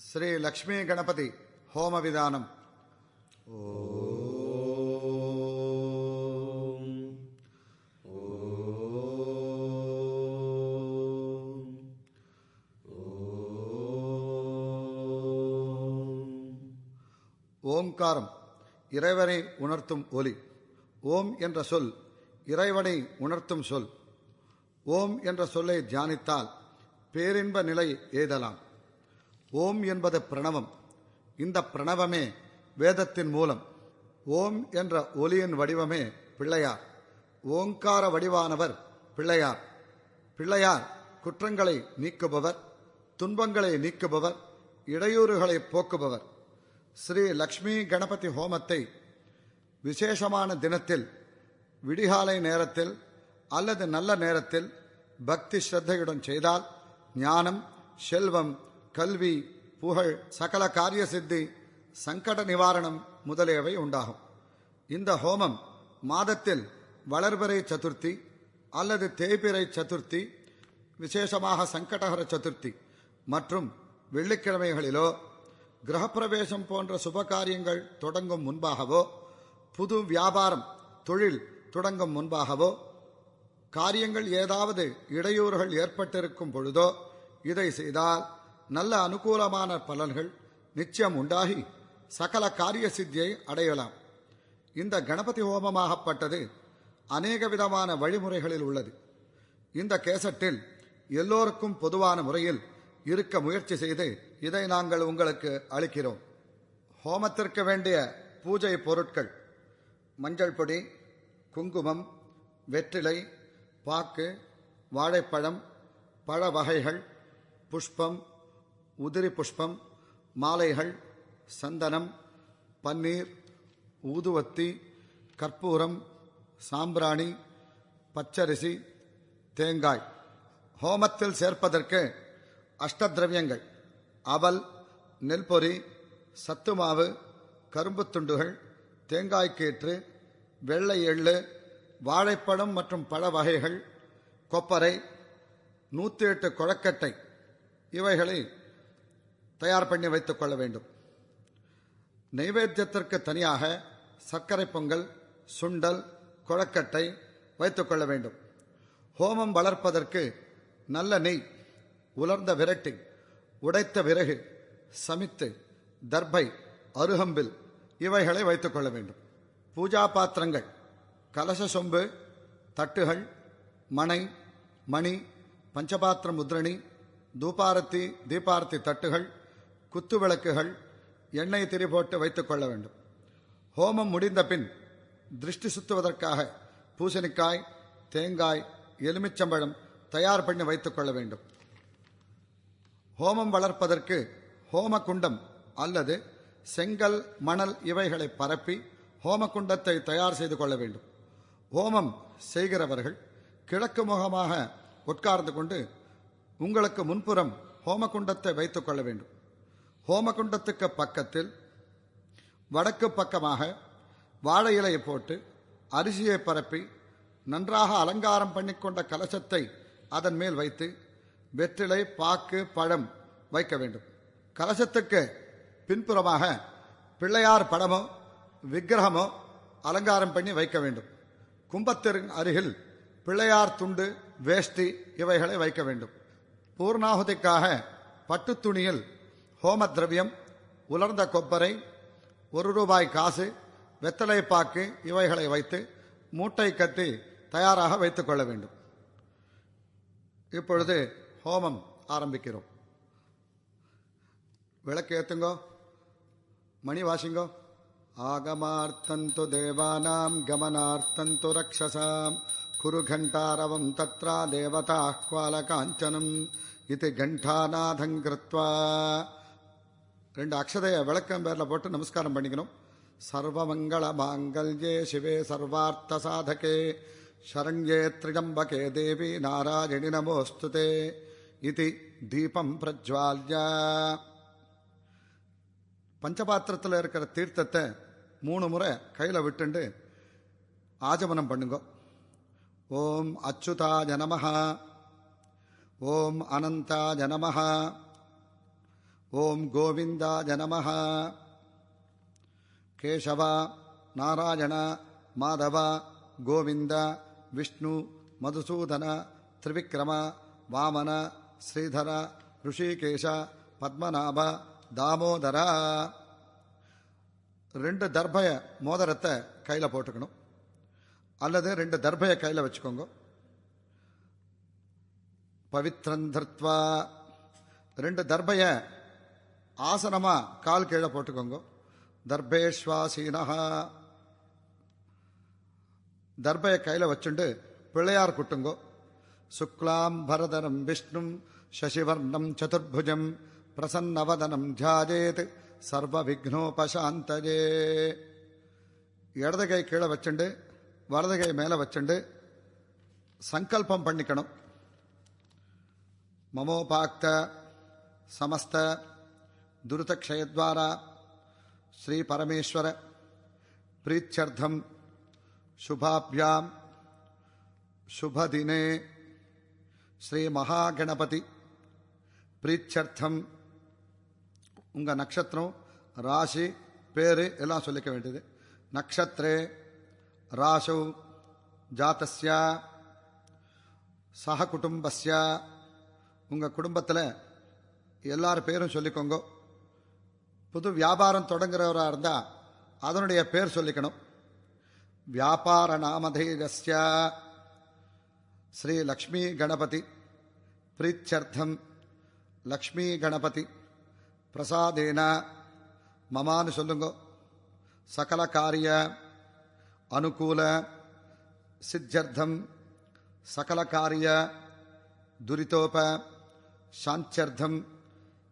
శ్రీ లక్ష్మీ గణపతి హోమ విధానం. ஓங்காரம் இறைவனை உணர்த்தும் ஒலி. ஓம் என்ற சொல் இறைவனை உணர்த்தும் சொல். ஓம் என்ற சொல்லை தியானித்தால் பேரின்ப நிலை எய்தலாம். ஓம் என்பது பிரணவம். இந்த பிரணவமே வேதத்தின் மூலம். ஓம் என்ற ஒலியின் வடிவமே பிள்ளையார். ஓங்கார வடிவானவர் பிள்ளையார். பிள்ளையார் குற்றங்களை நீக்குபவர், துன்பங்களை நீக்குபவர், இடையூறுகளை போக்குபவர். ஸ்ரீ லக்ஷ்மி கணபதி ஹோமத்தை விசேஷமான தினத்தில், விடிகாலை நேரத்தில் அல்லது நல்ல நேரத்தில் பக்தி ஸ்ரத்தையுடன் செய்தால் ஞானம், செல்வம், கல்வி, புகழ், சகல காரிய சித்தி, சங்கட நிவாரணம் முதலியவை உண்டாகும். இந்த ஹோமம் மாதத்தில் வளர்பிறை சதுர்த்தி அல்லது தேய்பிறை சதுர்த்தி, விசேஷமாக சங்கடஹர சதுர்த்தி மற்றும் வெள்ளிக்கிழமைகளிலோ, கிரகப்பிரவேசம் போன்ற சுபகாரியங்கள் தொடங்கும் முன்பாகவோ, புது வியாபாரம் தொழில் தொடங்கும் முன்பாகவோ, காரியங்கள் ஏதாவது இடையூறுகள் ஏற்பட்டிருக்கும் பொழுதோ இதை செய்தால் நல்ல அனுகூலமான பலன்கள் நிச்சயம் உண்டாகி சகல காரிய சித்தியை அடையலாம். இந்த கணபதி ஹோமமாகப்பட்டது அநேக விதமான வழிமுறைகளில் உள்ளது. இந்த கேசட்டில் எல்லோருக்கும் பொதுவான முறையில் இருக்க முயற்சி செய்து இதை நாங்கள் உங்களுக்கு அளிக்கிறோம். ஹோமத்திற்கு வேண்டிய பூஜை பொருட்கள்: மஞ்சள் பொடி, குங்குமம், வெற்றிலை, பாக்கு, வாழைப்பழம், பழ வகைகள், புஷ்பம், உதிரி புஷ்பம், மாலைகள், சந்தனம், பன்னீர், ஊதுவத்தி, கற்பூரம், சாம்பிராணி, பச்சரிசி, தேங்காய். ஹோமத்தில் சேர்ப்பதற்கு அஷ்டதிரவியங்கள்: அவல், நெல்பொரி, சத்துமாவு, கரும்பு துண்டுகள், தேங்காய் கீற்று, வெள்ளை எள்ளு, வாழைப்பழம் மற்றும் பழ வகைகள், கொப்பரை, 108 கொழக்கட்டை இவைகளை தயார் பண்ணி வைத்துக் கொள்ள வேண்டும். நைவேத்தியத்திற்கு தனியாக சர்க்கரை பொங்கல், சுண்டல், கொழக்கட்டை வைத்துக் கொள்ள வேண்டும். ஹோமம் வளர்ப்பதற்கு நல்ல நெய், உலர்ந்த விரட்டி, உடைத்த விறகு, சமித்து, தர்பை, அருகம்பில் இவைகளை வைத்துக் கொள்ள வேண்டும். பூஜா பாத்திரங்கள்: கலச சொம்பு, தட்டுகள், மணை, மணி, பஞ்சபாத்திர முத்ரணி, தூபாரத்தி, தீபாரத்தி தட்டுகள், குத்து விளக்குகள், எண்ணெய் திரி போட்டு வைத்துக் கொள்ள வேண்டும். ஹோமம் முடிந்த பின் திருஷ்டி சுத்துவதற்காக பூசணிக்காய், தேங்காய், எலுமிச்சம்பழம் தயார் பண்ணி வைத்துக் கொள்ள வேண்டும். ஹோமம் வளர்ப்பதற்கு ஹோமகுண்டம் அல்லது செங்கல், மணல் இவைகளை பரப்பி ஹோமகுண்டத்தை தயார் செய்து கொள்ள வேண்டும். ஹோமம் செய்கிறவர்கள் கிழக்கு முகமாக உட்கார்ந்து கொண்டு உங்களுக்கு முன்புறம் ஹோமகுண்டத்தை வைத்துக் கொள்ள வேண்டும். ஹோமகுண்டத்துக்கு பக்கத்தில் வடக்கு பக்கமாக வாழை இலையை போட்டு அரிசியை பரப்பி நன்றாக அலங்காரம் பண்ணிக்கொண்ட கலசத்தை அதன் மேல் வைத்து வெற்றிலை, பாக்கு, பழம் வைக்க வேண்டும். கலசத்துக்கு பின்புறமாக பிள்ளையார் படமோ விக்கிரகமோ அலங்காரம் பண்ணி வைக்க வேண்டும். கும்பத்தின் அருகில் பிள்ளையார் துண்டு, வேஷ்டி இவைகளை வைக்க வேண்டும். பூர்ணாகுதிக்காக பட்டு துணியில் ஹோம திரவியம், உலர்ந்த கொப்பரை, 1 ரூபாய் காசு, வெத்தலை பாக்கு இவைகளை வைத்து மூட்டை கட்டி தயாராக வைத்துக் கொள்ள வேண்டும். இப்பொழுது ஹோமம் ஆரம்பிக்கிறோம். விளக்கு ஏத்துங்கோ, மணி வாசிங்கோ. ஆகமார்த்தந்து தேவானாம் கமனார்த்தந்து ரக்ஷசாம் குரு கண்டாரவம் தத்ரா தேவதா குவால காஞ்சனம் இது கண்டாநாதம் கிருத்வா. 2 அக்ஷதைய விளக்கம் பேரில் போட்டு நமஸ்காரம் பண்ணிக்கணும். சர்வமங்கள மாங்கல்யே சிவே சர்வார்த்த சாதகே சரண்யே த்ரியம்பகே தேவி நாராயணி நமோஸ்துதே இது தீபம் பிரஜ்வால்யா. பஞ்சபாத்திரத்தில் இருக்கிற தீர்த்தத்தை 3 முறை கையில் விட்டுண்டு ஆஜமனம் பண்ணுங்க. ஓம் அச்சுதாய நமஹ, ஓம் அனந்தாய நமஹ, ஓம் கோவிந்தாய நமஹ. கேசவ, நாராயண, மாதவ, கோவிந்த, விஷ்ணு, மதுசூதன, திரிவிக்ரம, வாமன, ஸ்ரீதர, ருஷிகேஷ, பத்மநாப, தாமோதர. 2 தர்பய மோதிரத்தை கையில் போட்டுக்கணும், அல்லது 2 தர்பய கையில் வச்சுக்கோங்க. பவித்ரந்திருத்வா 2 தர்பய ஆசனமா கால் கீழே போட்டுக்கோங்க. தர்பேஸ்வாசீனா தர்பய கையில் வச்சுண்டு பிள்ளையார் குட்டுங்கோ. சுக்லாம் பரதரம் விஷ்ணும் சசிவர்ணம் சதுர்புஜம் பிரசன்னவதனம் தியாஜேத் சர்வ விக்னோபசாந்தஜே. இடது கை கீழே வச்சுண்டு வலது கை மேலே வச்சுண்டு சங்கல்பம் பண்ணிக்கணும். மமோபாக்த சமஸ்த துருதக்ஷயத்வாரா ஸ்ரீ பரமேஸ்வர பிரீத்யர்த்தம் சுபாபியாம் சுபதினே ஸ்ரீ மகாகணபதி பிரீத்யர்த்தம். உங்கள் நட்சத்திரம், ராசி, பேரு எல்லாம் சொல்லிக்க வேண்டியது. நக்ஷத்ரே ராசௌ ஜாதஸ்ய சக குடும்பஸ்ய, உங்கள் குடும்பத்தில் எல்லார் பேரும் சொல்லிக்கோங்க. புது வியாபாரம் தொடங்குறவராக இருந்தால் அதனுடைய பேர் சொல்லிக்கணும். வியாபார நாமதேயஸ்ய ஸ்ரீ லக்ஷ்மி கணபதி பிரீத்யர்த்தம் லக்ஷ்மி கணபதி பிரசாதேன மமான்னு சொல்லுங்க. சகல காரிய அனுகூல சித்தியர்த்தம் சகல காரிய துரிதோப சாந்தியர்த்தம்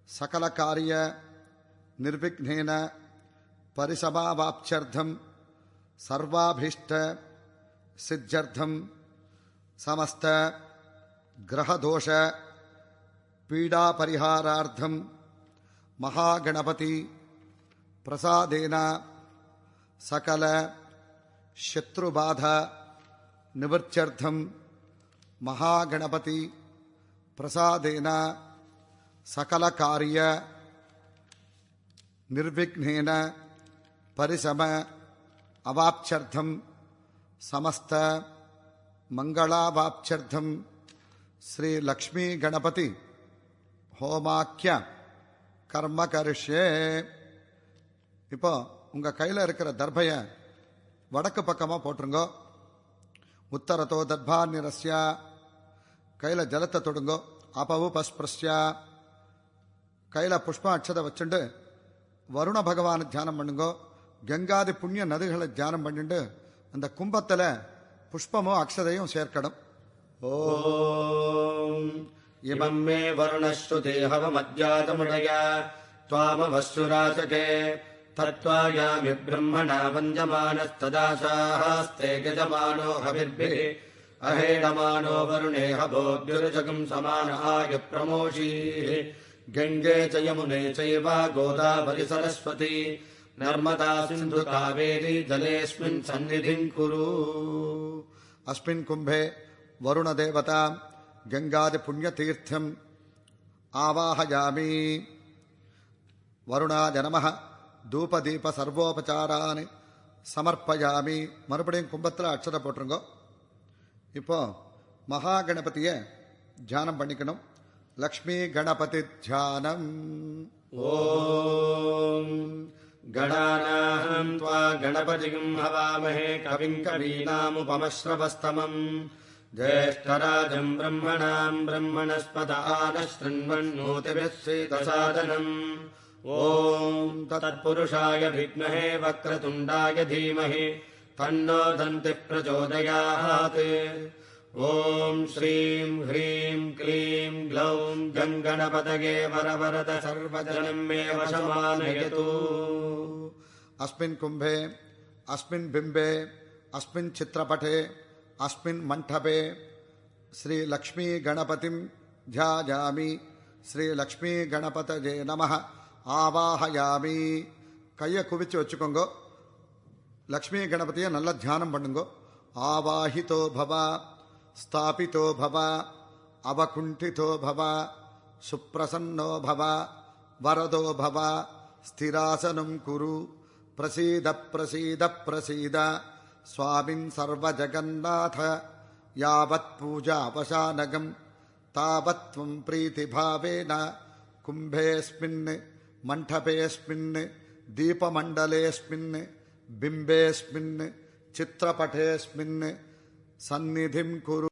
சகல காரிய நிர்விக்னேன பரிசமாவாப்த்யர்த்தம் சர்வாபீஷ்ட சித்தியர்த்தம் சமஸ்த கிரகதோஷ பீடா பரிஹாரார்த்தம் மகாகணபதி பிரசாதேன சகல சத்ருபாத நிவர்த்தியர்த்தம் மகாகணபதி பிரசாதேன சகல காரிய நிர்விக்னேன பரிசம அவாப்த்யர்த்தம் சமஸ்த மங்களாவாப்த்யர்த்தம் ஸ்ரீ லக்ஷ்மி கணபதி ஹோமாக்கிய கர்ம கரிஷ்யே. இப்போ உங்கள் கையில் இருக்கிற தர்பையை வடக்கு பக்கமாக போட்டுருங்கோ. உத்தரத்தோ தர்பாநிரஸ்ய, கையில் ஜலத்தை தொடுங்கோ. அபவு பஸ்பிரஸ்ய, கையில் புஷ்ப அட்சதை வச்சுண்டு வருண பகவானை தியானம் பண்ணுங்கோ. கங்காதி புண்ணிய நதிகளை தியானம் பண்ணிட்டு அந்த கும்பத்தில் புஷ்பமும் அக்ஷதையும் சேர்க்கணும். ஓம் இமம் மே வருணஸ்ருதேஹவமத்யாதமுடய த்வாமவஸ்சுராசகே தத்வாயாமி பிரம்மணா வந்தமானஸ்ததாசாஸ்தே கஜமானோ ஹவிர்பிः அஹேடமானோ வருணேஹ போத்யுர்ஜகம் சமானாய பிரமோஷீः கங்கே ச யமுனே சைவ கோதாவரி சரஸ்வதி நர்மதா சிந்து காவேரி ஜலேஸ்மின் சந்நிதிம் குரு. அஸ்மின் கும்பே வருண தேவதா கங்காதி புண்ணியதீர்த்தம் ஆவாஹயாமி. வருணாய நமஹ தூபதீப சர்வோபசாரான் சமர்ப்பயாமி. மறுபடியும் கும்பத்தில் அட்சதை போட்டுருங்கோ. இப்போ மகா கணபதியை தியானம் பண்ணிக்கணும். லக்ஷ்மி கணபதி தியானம். ஓம் கணானாஹம் த்வா கணபதிம் ஹவாமஹே கவிம் கவீனாமுபமஸ்ரவஸ்தமம் ஜேஷ்டராஜம் பிரம்மணாம் பிரம்மணஸ்பத ஆனஸ்ருண்வன்னோதிபிः சீதசாதனம். ஓம் தத்புருஷாய வித்மஹே வக்ரதுண்டாய தீமஹி தன்னோ தந்திः பிரச்சோதயாத். ஓம் ஸ்ரீம் ஹ்ரீம் க்ளீம் க்ளௌம் கங்கணபதயே வரவரத சர்வஜனம் மே வசமானயது. அஸ்மின் கும்பே அஸ்மின் பிம்பே அஸ்மின் சித்திரபட்டே அஸ்மின் மண்டபே ஸ்ரீ லக்ஷ்மி கணபதிம் தியாயாமி. ஸ்ரீ லக்ஷ்மி கணபதயே நமஹ ஆவாஹயாமி. கையை குவிச்சு வச்சுக்கோங்க. லக்ஷ்மி கணபதியை நல்லா தியானம் பண்ணுங்க. ஆவாஹிதோ பவ ஸ்தாபிதோ பவ அவகுண்டிதோ பவ சுப்ரசன்னோ பவ வரதோ பவ ஸ்திராசனம் குரு பிரசீத பிரசீத பிரசீத சுவாமின் சர்வஜகநாத யாவத் பூஜா அவசானகம் தாவத்வம் பிரீதிபாவேன கும்பேஸ்மின் மண்டபேஸ்மின் தீபமண்டலேஸ்மின் பிம்பேஸ்மின் சித்திரபட்டேஸ்மின் சந்நிதிம் குரு.